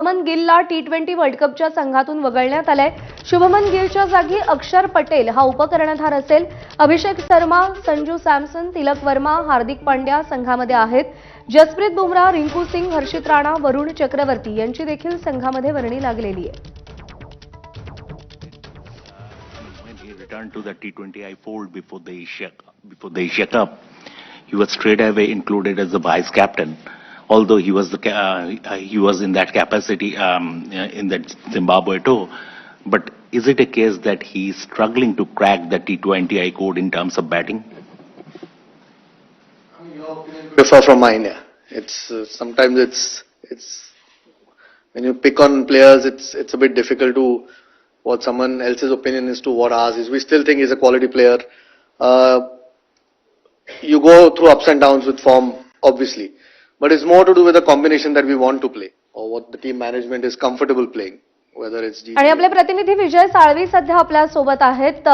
Shubman गिलला T20 world कपच्या संघातून वगळण्यात आलंय। शुभमन गिलच्या जागी अक्षर पटेल हा उपकर्णधार असेल। अभिषेक शर्मा, संजू सॅमसन, तिलक वर्मा, हार्दिक पांड्या संघामध्ये आहेत। जसप्रीत बुमराह, रिंकू सिंग, हर्षित राणा, वरुण चक्रवर्ती यांची देखील संघामध्ये वर्णी लागलेली आहे। When he returned to the T20 I fold before the Asia Cup, he was straight away included as the vice captain. Although he was in that capacity in that Zimbabwe tour, but is it a case that he's struggling to crack the T20I code in terms of batting? Your opinion differ from mine. Yeah, it's sometimes it's when you pick on players, it's a bit difficult to what someone else's opinion is to what ours is. We still think he's a quality player. You go through ups and downs with form, obviously. But it's more to do with the combination that we want to play or what the team management is comfortable playing, whether it's आणि आपले प्रतिनिधी विजय साळवी सध्या आपल्या सोबत आहेत।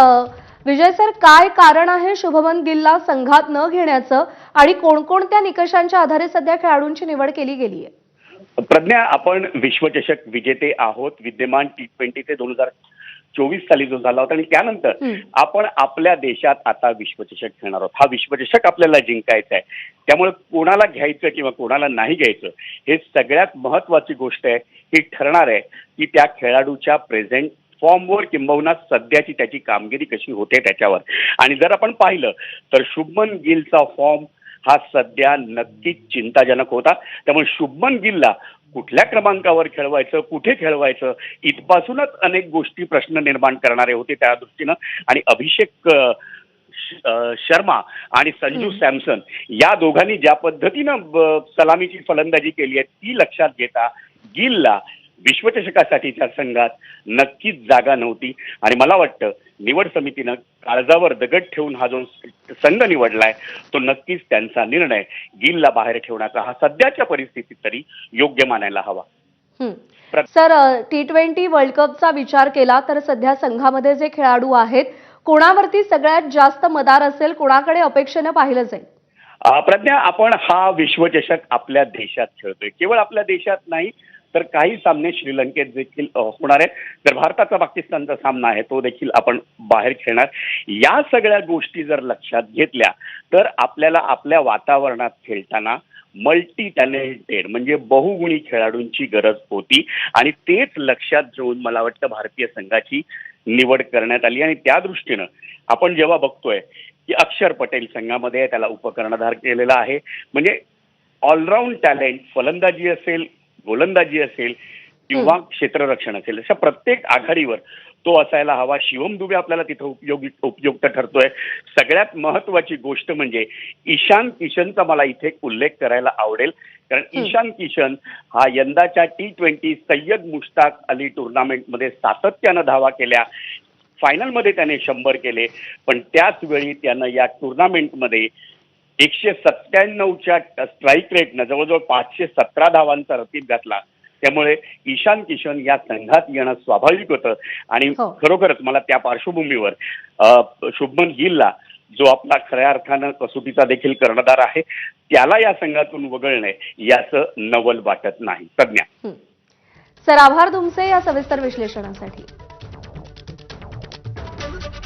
विजय sir, काय कारण आहे शुभमन गिलला संघात न घेण्याचं आणि कोणकोणत्या निकषांच्या आधारे सध्या खेळाडूंची निवड केली गेली आहे? प्रज्ञा, आपण विश्वचषक विजेते आहोत। विद्यमान T20 ते 2024 साली जो झाला होता आणि त्यानंतर आपण आपल्या देशात आता विश्वचषक खेळणार आहोत। हा विश्वचषक आपल्याला जिंकायचा आहे, त्यामुळे कोणाला घ्यायचं किंवा कोणाला नाही घ्यायचं हे सगळ्यात महत्त्वाची गोष्ट आहे। ही ठरणार आहे की त्या खेळाडूच्या प्रेझेंट फॉर्मवर किंबहुना सध्याची त्याची कामगिरी कशी होते त्याच्यावर। आणि जर आपण पाहिलं तर शुभमन गिलचा फॉर्म हा सध्या नक्कीच चिंताजनक होता। त्यामुळे शुभमन गिलला कुठल्या क्रमांकावर खेळवायचं, कुठे खेळवायचं इथपासूनच अनेक गोष्टी प्रश्न निर्माण करणारे होते त्या दृष्टीनं। आणि अभिषेक शर्मा आणि संजू सॅमसन या दोघांनी ज्या पद्धतीनं सलामीची फलंदाजी केली आहे ती लक्षात घेता गिलला विश्वचषकासाठीच्या संघात नक्कीच जागा नव्हती। आणि मला वाटतं निवड समितीनं काळजावर दगड ठेवून हा जो संघ निवडलाय तो नक्कीच त्यांचा निर्णय गिलला बाहेर ठेवण्याचा हा सध्याच्या परिस्थितीत तरी योग्य मानायला हवा। सर, T20 वर्ल्ड कपचा विचार केला तर सध्या संघामध्ये जे खेळाडू आहेत कोणावरती सगळ्यात जास्त मदार असेल, कोणाकडे अपेक्षेने पाहिलं जाईल? प्रज्ञा, आपण हा विश्वचषक आपल्या देशात खेळतोय। केवळ आपल्या देशात नाही तर काही सामने श्रीलंकेत देखील होणार आहेत। तर भारताचा पाकिस्तानचा सामना आहे तो देखील आपण बाहेर खेळणार। या सगळ्या गोष्टी जर लक्षात घेतल्या तर आपल्याला आपल्या वातावरणात खेळताना मल्टी टॅलेंटेड म्हणजे बहुगुणी खेळाडूंची गरज होती आणि तेच लक्षात घेऊन मला वाटतं भारतीय संघाची निवड करण्यात आली। आणि त्या दृष्टीनं आपण जेव्हा बघतोय की अक्षर पटेल संघामध्ये त्याला उपकर्णधार केलेला आहे, म्हणजे ऑलराऊंड टॅलेंट, फलंदाजी असेल, गोलंदाजी असेल किंवा क्षेत्ररक्षण असेल, अशा प्रत्येक आघाडीवर तो असायला हवा। शिवम दुबे आपल्याला तिथं उपयुक्त ठरतोय। सगळ्यात महत्वाची गोष्ट म्हणजे ईशान किशनचा मला इथे उल्लेख करायला आवडेल, कारण ईशान किशन हा यंदाच्या T20 सय्यद मुश्ताक अली टुर्नामेंटमध्ये सातत्यानं धावा केल्या। फायनलमध्ये त्याने 100 केले, पण त्याच वेळी त्यानं या टुर्नामेंटमध्ये 197च्या स्ट्राईक रेटनं जवळजवळ 517 धावांचा रतीब घातला। त्यामुळे ईशान किशन या संघात येणं स्वाभाविक होतं आणि खरोखरच मला त्या पार्श्वभूमीवर शुभमन गिलला जो आपला खऱ्या अर्थानं कसोटीचा देखील कर्णधार आहे त्याला या संघातून वगळणे याचं नवल वाटत नाही। प्रज्ञा, सर, आभार तुमचे या सविस्तर विश्लेषणासाठी।